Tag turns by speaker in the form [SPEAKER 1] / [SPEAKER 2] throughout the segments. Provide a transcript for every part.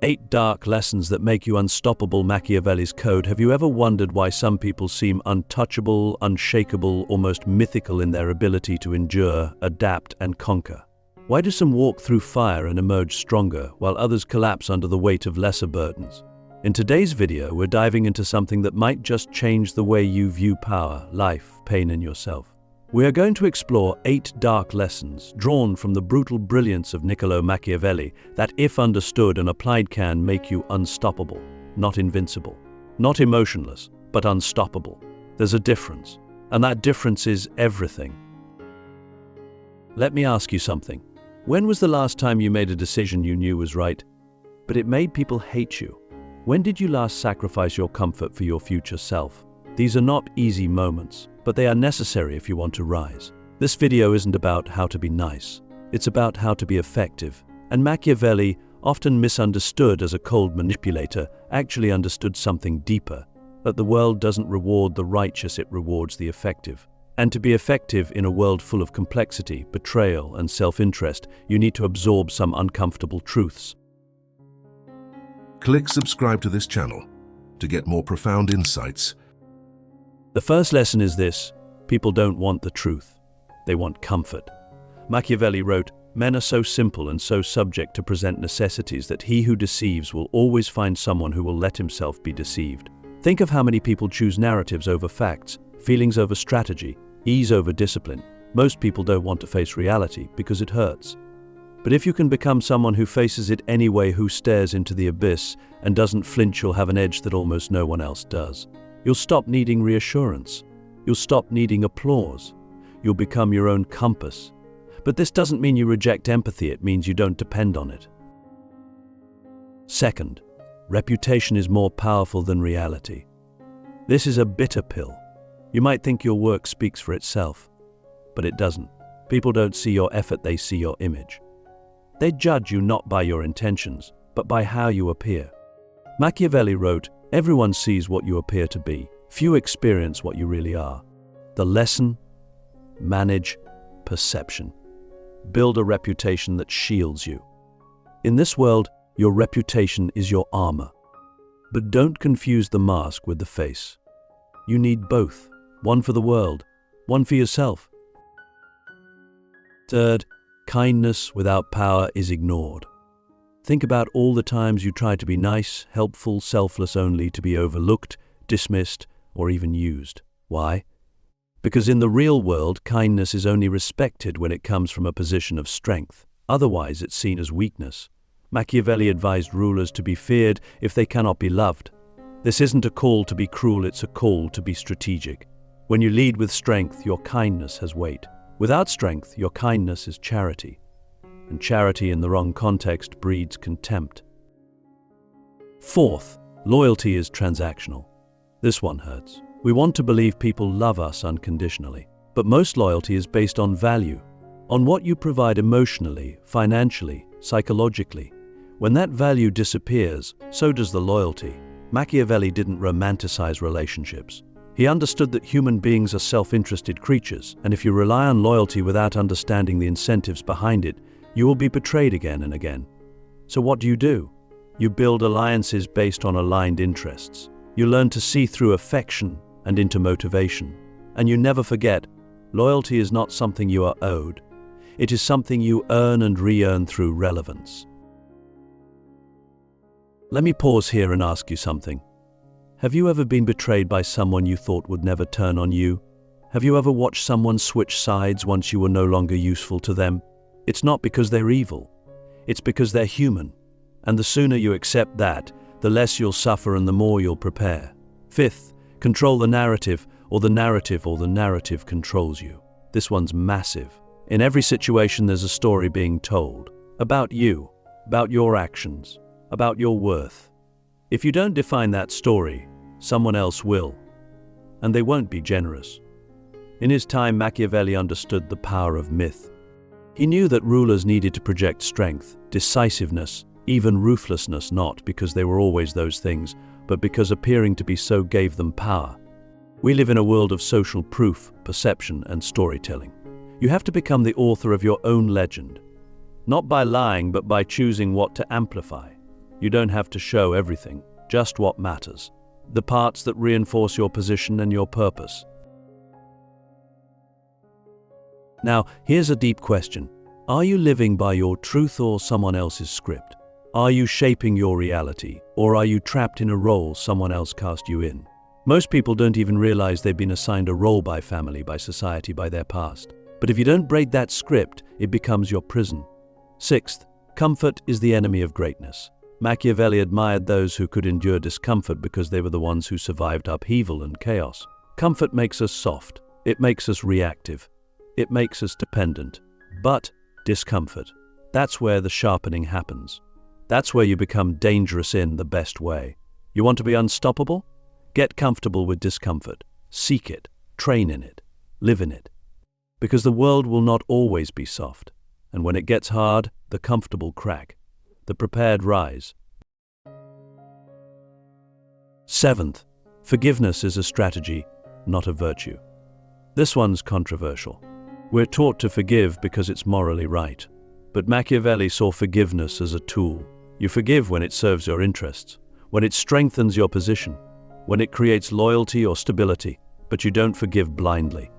[SPEAKER 1] 8 dark lessons that make you unstoppable. Machiavelli's code. Have you ever wondered why some people seem untouchable, unshakable, almost mythical in their ability to endure, adapt, and conquer? Why do some walk through fire and emerge stronger, while others collapse under the weight of lesser burdens? In today's video, we're diving into something that might just change the way you view power, life, pain, and yourself. We are going to explore 8 dark lessons drawn from the brutal brilliance of Niccolo Machiavelli that, if understood and applied, can make you unstoppable, not invincible, not emotionless, but unstoppable. There's a difference, and that difference is everything. Let me ask you something. When was the last time you made a decision you knew was right, but it made people hate you? When did you last sacrifice your comfort for your future self? These are not easy moments, but they are necessary if you want to rise. This video isn't about how to be nice. It's about how to be effective. And Machiavelli, often misunderstood as a cold manipulator, actually understood something deeper, that the world doesn't reward the righteous, it rewards the effective. And to be effective in a world full of complexity, betrayal, and self-interest, you need to absorb some uncomfortable truths.
[SPEAKER 2] Click subscribe to this channel to get more profound insights.
[SPEAKER 1] The first lesson is this: people don't want the truth. They want comfort. Machiavelli wrote, "Men are so simple and so subject to present necessities that he who deceives will always find someone who will let himself be deceived." Think of how many people choose narratives over facts, feelings over strategy, ease over discipline. Most people don't want to face reality because it hurts. But if you can become someone who faces it anyway, who stares into the abyss and doesn't flinch, you'll have an edge that almost no one else does. You'll stop needing reassurance. You'll stop needing applause. You'll become your own compass. But this doesn't mean you reject empathy, it means you don't depend on it. Second, reputation is more powerful than reality. This is a bitter pill. You might think your work speaks for itself, but it doesn't. People don't see your effort, they see your image. They judge you not by your intentions, but by how you appear. Machiavelli wrote, "Everyone sees what you appear to be. Few experience what you really are." The lesson: manage perception. Build a reputation that shields you. In this world, your reputation is your armor. But don't confuse the mask with the face. You need both, one for the world, one for yourself. Third, kindness without power is ignored. Think about all the times you try to be nice, helpful, selfless, only to be overlooked, dismissed, or even used. Why? Because in the real world, kindness is only respected when it comes from a position of strength. Otherwise, it's seen as weakness. Machiavelli advised rulers to be feared if they cannot be loved. This isn't a call to be cruel, it's a call to be strategic. When you lead with strength, your kindness has weight. Without strength, your kindness is charity. And charity in the wrong context breeds contempt. Fourth, loyalty is transactional. This one hurts. We want to believe people love us unconditionally, but most loyalty is based on value, on what you provide emotionally, financially, psychologically. When that value disappears, so does the loyalty. Machiavelli didn't romanticize relationships. He understood that human beings are self-interested creatures, and if you rely on loyalty without understanding the incentives behind it, you will be betrayed again and again. So what do? You build alliances based on aligned interests. You learn to see through affection and into motivation. And you never forget, loyalty is not something you are owed. It is something you earn and re-earn through relevance. Let me pause here and ask you something. Have you ever been betrayed by someone you thought would never turn on you? Have you ever watched someone switch sides once you were no longer useful to them? It's not because they're evil. It's because they're human. And the sooner you accept that, the less you'll suffer and the more you'll prepare. Fifth, control the narrative, or the narrative controls you. This one's massive. In every situation, there's a story being told. About you, about your actions, about your worth. If you don't define that story, someone else will. And they won't be generous. In his time, Machiavelli understood the power of myth. He knew that rulers needed to project strength, decisiveness, even ruthlessness, not because they were always those things, but because appearing to be so gave them power. We live in a world of social proof, perception, and storytelling. You have to become the author of your own legend, not by lying, but by choosing what to amplify. You don't have to show everything, just what matters. The parts that reinforce your position and your purpose. Now, here's a deep question. Are you living by your truth or someone else's script? Are you shaping your reality, or are you trapped in a role someone else cast you in? Most people don't even realize they've been assigned a role by family, by society, by their past. But if you don't break that script, it becomes your prison. Sixth, comfort is the enemy of greatness. Machiavelli admired those who could endure discomfort because they were the ones who survived upheaval and chaos. Comfort makes us soft. It makes us reactive. It makes us dependent. But discomfort, that's where the sharpening happens. That's where you become dangerous in the best way. You want to be unstoppable? Get comfortable with discomfort. Seek it. Train in it. Live in it. Because the world will not always be soft. And when it gets hard, the comfortable crack. The prepared rise. Seventh, forgiveness is a strategy, not a virtue. This one's controversial. We're taught to forgive because it's morally right. But Machiavelli saw forgiveness as a tool. You forgive when it serves your interests, when it strengthens your position, when it creates loyalty or stability, but you don't forgive blindly.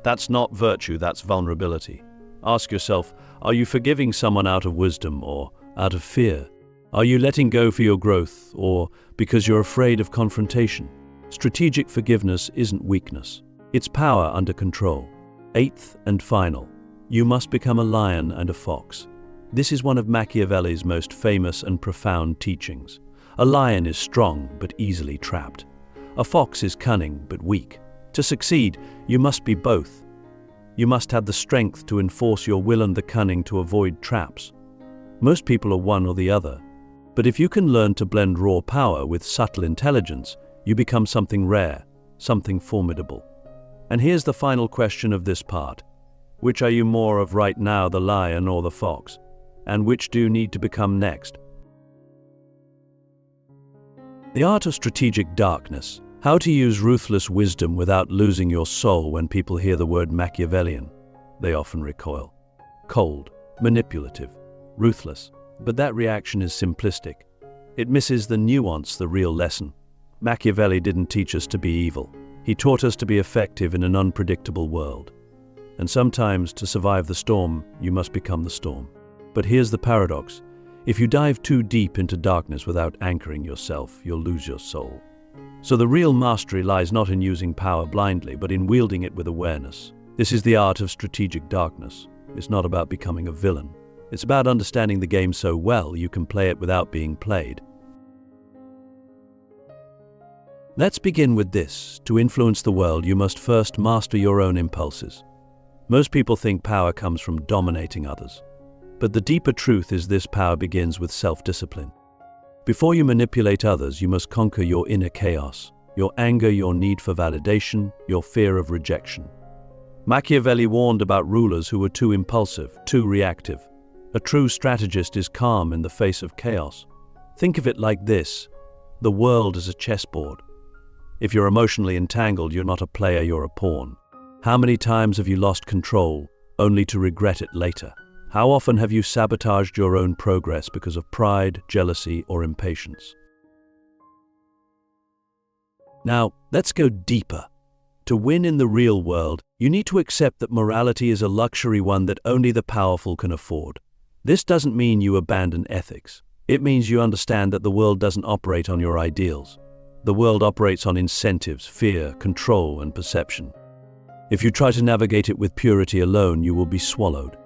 [SPEAKER 1] That's not virtue, that's vulnerability. Ask yourself, are you forgiving someone out of wisdom or out of fear? Are you letting go for your growth or because you're afraid of confrontation? Strategic forgiveness isn't weakness. It's power under control. Eighth and final, you must become a lion and a fox. This is one of Machiavelli's most famous and profound teachings. A lion is strong but easily trapped. A fox is cunning but weak. To succeed, you must be both. You must have the strength to enforce your will and the cunning to avoid traps. Most people are one or the other. But if you can learn to blend raw power with subtle intelligence, you become something rare, something formidable. And here's the final question of this part. Which are you more of right now, the lion or the fox? And which do you need to become next? The art of strategic darkness. How to use ruthless wisdom without losing your soul. When people hear the word Machiavellian, they often recoil. Cold, manipulative, ruthless. But that reaction is simplistic. It misses the nuance, the real lesson. Machiavelli didn't teach us to be evil. He taught us to be effective in an unpredictable world. And sometimes, to survive the storm, you must become the storm. But here's the paradox. If you dive too deep into darkness without anchoring yourself, you'll lose your soul. So the real mastery lies not in using power blindly, but in wielding it with awareness. This is the art of strategic darkness. It's not about becoming a villain. It's about understanding the game so well you can play it without being played. Let's begin with this. To influence the world, you must first master your own impulses. Most people think power comes from dominating others. But the deeper truth is this: power begins with self-discipline. Before you manipulate others, you must conquer your inner chaos, your anger, your need for validation, your fear of rejection. Machiavelli warned about rulers who were too impulsive, too reactive. A true strategist is calm in the face of chaos. Think of it like this: the world is a chessboard. If you're emotionally entangled, you're not a player, you're a pawn. How many times have you lost control, only to regret it later? How often have you sabotaged your own progress because of pride, jealousy, or impatience? Now, let's go deeper. To win in the real world, you need to accept that morality is a luxury, one that only the powerful can afford. This doesn't mean you abandon ethics. It means you understand that the world doesn't operate on your ideals. The world operates on incentives, fear, control, and perception. If you try to navigate it with purity alone, you will be swallowed.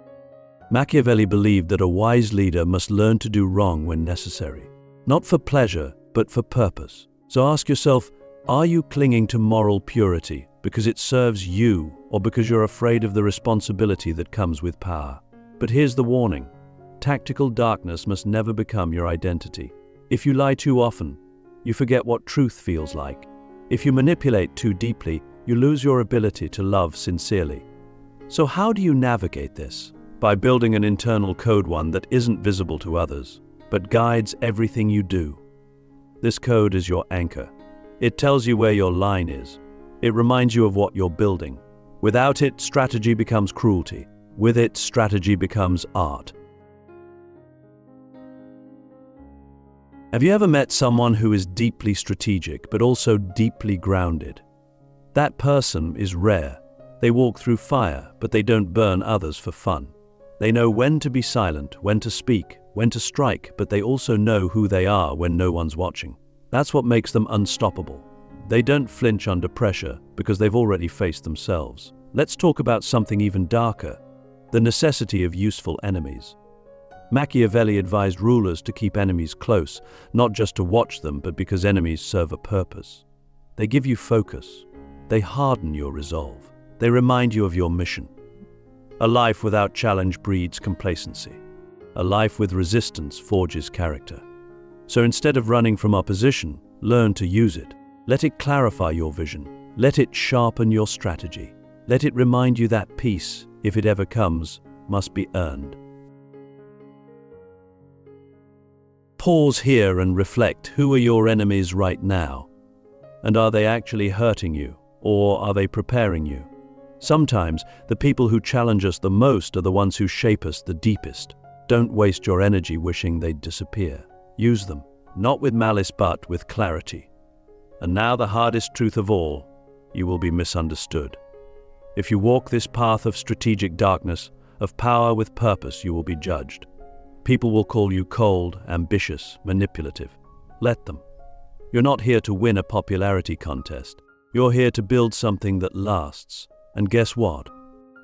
[SPEAKER 1] Machiavelli believed that a wise leader must learn to do wrong when necessary, not for pleasure, but for purpose. So ask yourself, are you clinging to moral purity because it serves you, or because you're afraid of the responsibility that comes with power? But here's the warning. Tactical darkness must never become your identity. If you lie too often, you forget what truth feels like. If you manipulate too deeply, you lose your ability to love sincerely. So how do you navigate this? By building an internal code, one that isn't visible to others, but guides everything you do. This code is your anchor. It tells you where your line is. It reminds you of what you're building. Without it, strategy becomes cruelty. With it, strategy becomes art. Have you ever met someone who is deeply strategic but also deeply grounded? That person is rare. They walk through fire, but they don't burn others for fun. They know when to be silent, when to speak, when to strike, but they also know who they are when no one's watching. That's what makes them unstoppable. They don't flinch under pressure because they've already faced themselves. Let's talk about something even darker: the necessity of useful enemies. Machiavelli advised rulers to keep enemies close, not just to watch them, but because enemies serve a purpose. They give you focus. They harden your resolve. They remind you of your mission. A life without challenge breeds complacency. A life with resistance forges character. So instead of running from opposition, learn to use it. Let it clarify your vision. Let it sharpen your strategy. Let it remind you that peace, if it ever comes, must be earned. Pause here and reflect. Who are your enemies right now? And are they actually hurting you, or are they preparing you? Sometimes, the people who challenge us the most are the ones who shape us the deepest. Don't waste your energy wishing they'd disappear. Use them, not with malice but with clarity. And now the hardest truth of all: you will be misunderstood. If you walk this path of strategic darkness, of power with purpose, you will be judged. People will call you cold, ambitious, manipulative. Let them. You're not here to win a popularity contest. You're here to build something that lasts. And guess what?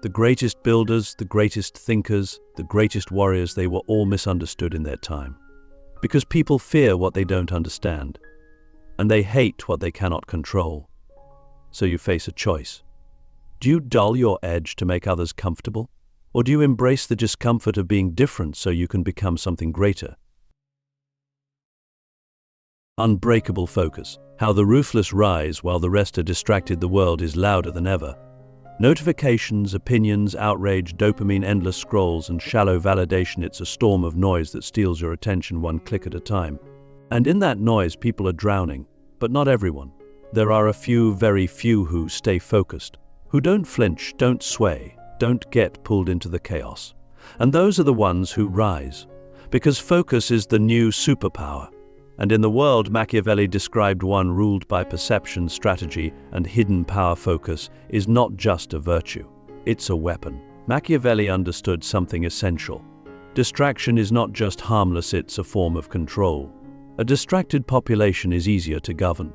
[SPEAKER 1] The greatest builders, the greatest thinkers, the greatest warriors, they were all misunderstood in their time. Because people fear what they don't understand, and they hate what they cannot control. So you face a choice. Do you dull your edge to make others comfortable? Or do you embrace the discomfort of being different so you can become something greater? Unbreakable focus. How the ruthless rise while the rest are distracted. The world is louder than ever. Notifications, opinions, outrage, dopamine, endless scrolls, and shallow validation. It's a storm of noise that steals your attention one click at a time. And in that noise, people are drowning. But not everyone. There are a few, very few, who stay focused, who don't flinch, don't sway, don't get pulled into the chaos. And those are the ones who rise. Because focus is the new superpower. And in the world Machiavelli described one ruled by perception, strategy, and hidden power, focus is not just a virtue. It's a weapon. Machiavelli understood something essential. Distraction is not just harmless, it's a form of control. A distracted population is easier to govern.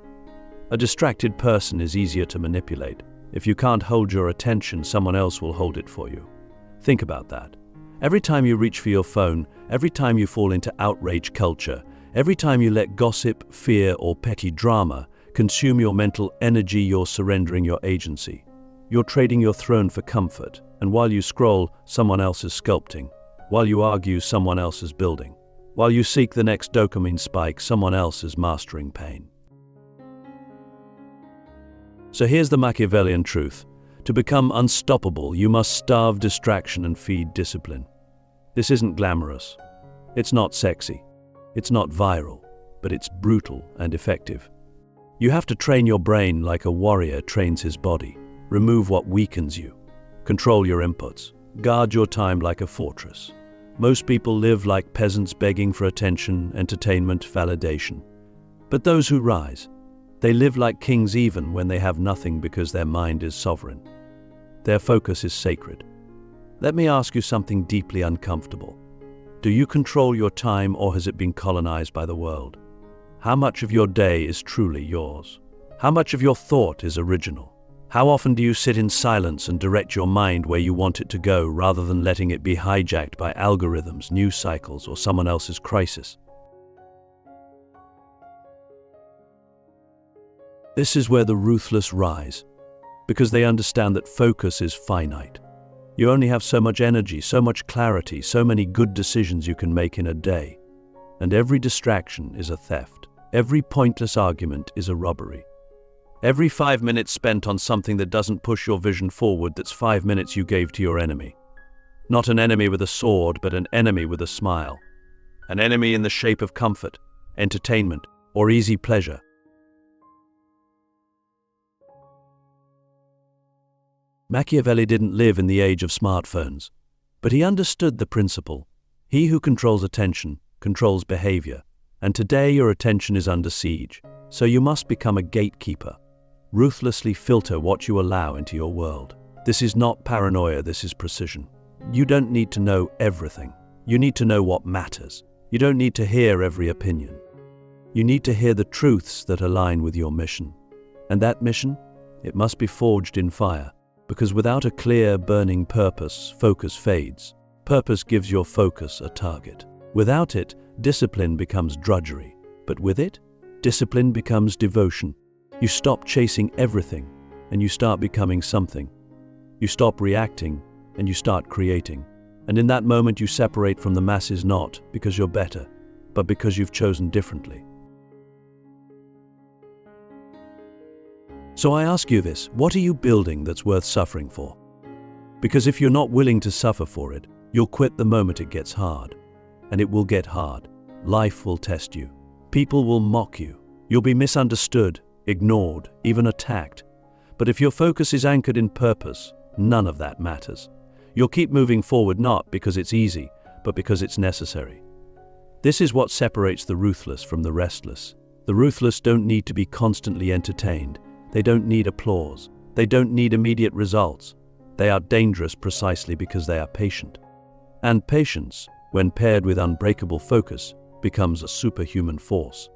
[SPEAKER 1] A distracted person is easier to manipulate. If you can't hold your attention, someone else will hold it for you. Think about that. Every time you reach for your phone, every time you fall into outrage culture, every time you let gossip, fear, or petty drama consume your mental energy, you're surrendering your agency. You're trading your throne for comfort, and while you scroll, someone else is sculpting. While you argue, someone else is building. While you seek the next dopamine spike, someone else is mastering pain. So here's the Machiavellian truth. To become unstoppable, you must starve distraction and feed discipline. This isn't glamorous. It's not sexy. It's not viral, but it's brutal and effective. You have to train your brain like a warrior trains his body. Remove what weakens you. Control your inputs. Guard your time like a fortress. Most people live like peasants, begging for attention, entertainment, validation. But those who rise, they live like kings even when they have nothing, because their mind is sovereign. Their focus is sacred. Let me ask you something deeply uncomfortable. Do you control your time, or has it been colonized by the world? How much of your day is truly yours? How much of your thought is original? How often do you sit in silence and direct your mind where you want it to go, rather than letting it be hijacked by algorithms, news cycles, or someone else's crisis? This is where the ruthless rise, because they understand that focus is finite. You only have so much energy, so much clarity, so many good decisions you can make in a day. And every distraction is a theft. Every pointless argument is a robbery. Every 5 minutes spent on something that doesn't push your vision forward, that's 5 minutes you gave to your enemy. Not an enemy with a sword, but an enemy with a smile. An enemy in the shape of comfort, entertainment, or easy pleasure. Machiavelli didn't live in the age of smartphones, but he understood the principle. He who controls attention controls behavior, And today your attention is under siege, so you must become a gatekeeper. Ruthlessly filter what you allow into your world. This is not paranoia, this is precision. You don't need to know everything. You need to know what matters. You don't need to hear every opinion. You need to hear the truths that align with your mission. And that mission? It must be forged in fire, because without a clear, burning purpose, focus fades. Purpose gives your focus a target. Without it, discipline becomes drudgery. But with it, discipline becomes devotion. You stop chasing everything, and you start becoming something. You stop reacting, and you start creating. And in that moment you separate from the masses not because you're better, but because you've chosen differently. So I ask you this, what are you building that's worth suffering for? Because if you're not willing to suffer for it, you'll quit the moment it gets hard. And it will get hard. Life will test you. People will mock you. You'll be misunderstood, ignored, even attacked. But if your focus is anchored in purpose, none of that matters. You'll keep moving forward not because it's easy, but because it's necessary. This is what separates the ruthless from the restless. The ruthless don't need to be constantly entertained. They don't need applause. They don't need immediate results. They are dangerous precisely because they are patient. And patience, when paired with unbreakable focus, becomes a superhuman force.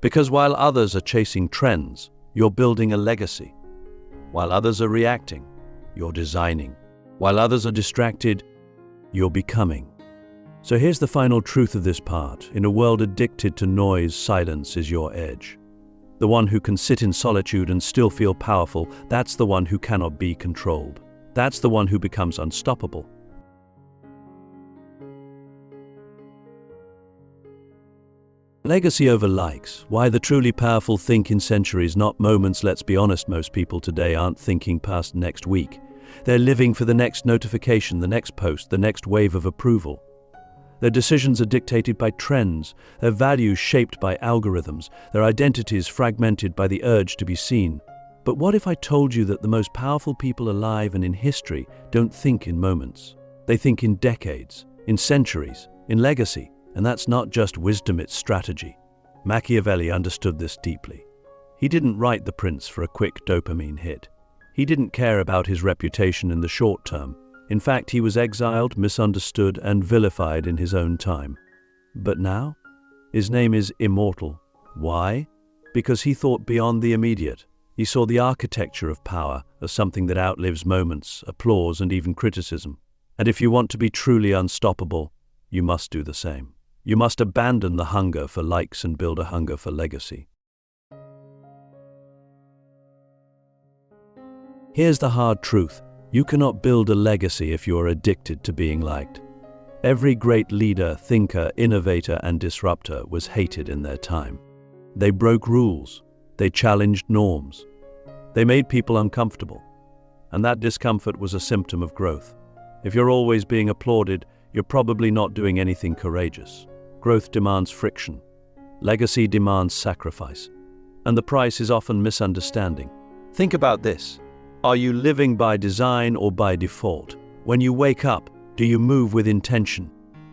[SPEAKER 1] Because while others are chasing trends, you're building a legacy. While others are reacting, you're designing. While others are distracted, you're becoming. So here's the final truth of this part. In a world addicted to noise, silence is your edge. The one who can sit in solitude and still feel powerful, that's the one who cannot be controlled. That's the one who becomes unstoppable. Legacy over likes. Why the truly powerful think in centuries, not moments. Let's be honest, most people today aren't thinking past next week. They're living for the next notification, the next post, the next wave of approval. Their decisions are dictated by trends, their values shaped by algorithms, their identities fragmented by the urge to be seen. But what if I told you that the most powerful people alive and in history don't think in moments? They think in decades, in centuries, in legacy. And that's not just wisdom, it's strategy. Machiavelli understood this deeply. He didn't write The Prince for a quick dopamine hit. He didn't care about his reputation in the short term. In fact, he was exiled, misunderstood, and vilified in his own time. But now, his name is immortal. Why? Because he thought beyond the immediate. He saw the architecture of power as something that outlives moments, applause, and even criticism. And if you want to be truly unstoppable, you must do the same. You must abandon the hunger for likes and build a hunger for legacy. Here's the hard truth. You cannot build a legacy if you are addicted to being liked. Every great leader, thinker, innovator, and disruptor was hated in their time. They broke rules. They challenged norms. They made people uncomfortable. And that discomfort was a symptom of growth. If you're always being applauded, you're probably not doing anything courageous. Growth demands friction. Legacy demands sacrifice. And the price is often misunderstanding. Think about this. Are you living by design or by default? When you wake up, do you move with intention?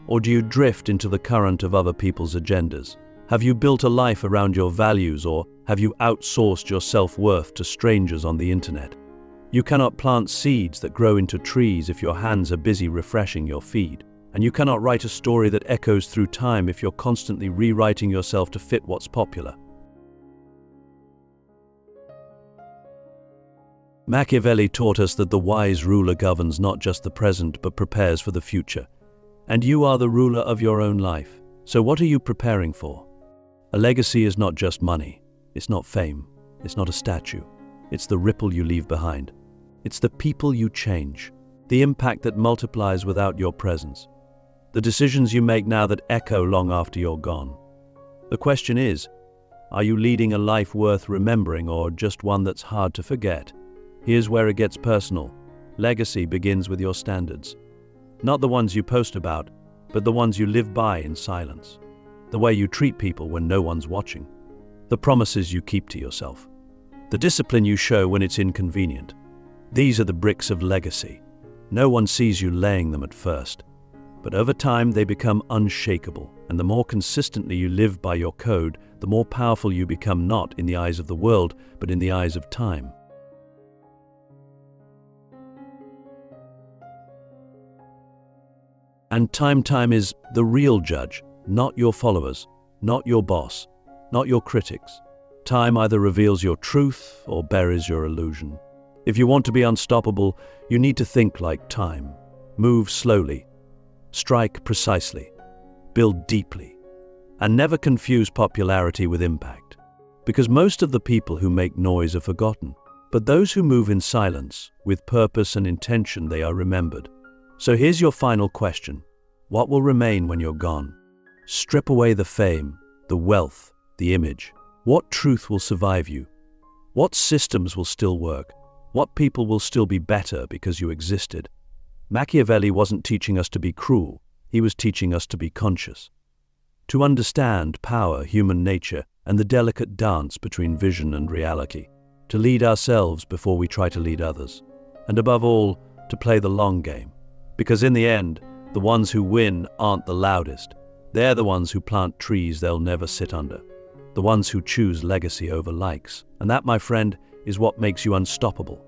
[SPEAKER 1] Or do you drift into the current of other people's agendas? Have you built a life around your values, or have you outsourced your self-worth to strangers on the internet? You cannot plant seeds that grow into trees if your hands are busy refreshing your feed. And you cannot write a story that echoes through time if you're constantly rewriting yourself to fit what's popular. Machiavelli taught us that the wise ruler governs not just the present but prepares for the future. And you are the ruler of your own life. So what are you preparing for? A legacy is not just money. It's not fame. It's not a statue. It's the ripple you leave behind. It's the people you change. The impact that multiplies without your presence. The decisions you make now that echo long after you're gone. The question is, are you leading a life worth remembering or just one that's hard to forget? Here's where it gets personal. Legacy begins with your standards. Not the ones you post about, but the ones you live by in silence. The way you treat people when no one's watching. The promises you keep to yourself. The discipline you show when it's inconvenient. These are the bricks of legacy. No one sees you laying them at first. But over time, they become unshakable, and the more consistently you live by your code, the more powerful you become, not in the eyes of the world, but in the eyes of time. And time is the real judge, not your followers, not your boss, not your critics. Time either reveals your truth or buries your illusion. If you want to be unstoppable, you need to think like time. Move slowly. Strike precisely. Build deeply. And never confuse popularity with impact. Because most of the people who make noise are forgotten. But those who move in silence, with purpose and intention, they are remembered. So here's your final question. What will remain when you're gone? Strip away the fame, the wealth, the image. What truth will survive you? What systems will still work? What people will still be better because you existed? Machiavelli wasn't teaching us to be cruel. He was teaching us to be conscious. To understand power, human nature, and the delicate dance between vision and reality. To lead ourselves before we try to lead others. And above all, to play the long game. Because in the end, the ones who win aren't the loudest. They're the ones who plant trees they'll never sit under. The ones who choose legacy over likes. And that, my friend, is what makes you unstoppable.